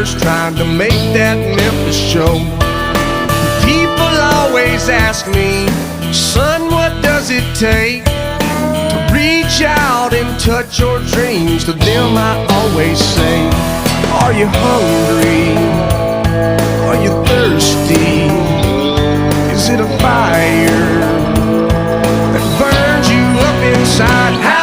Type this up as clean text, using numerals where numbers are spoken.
years trying to make that Memphis show. People always ask me, son, what does it take to reach out and touch your dreams? To them I always say, are you hungry? Are you thirsty? Is it a fire that burns you up inside?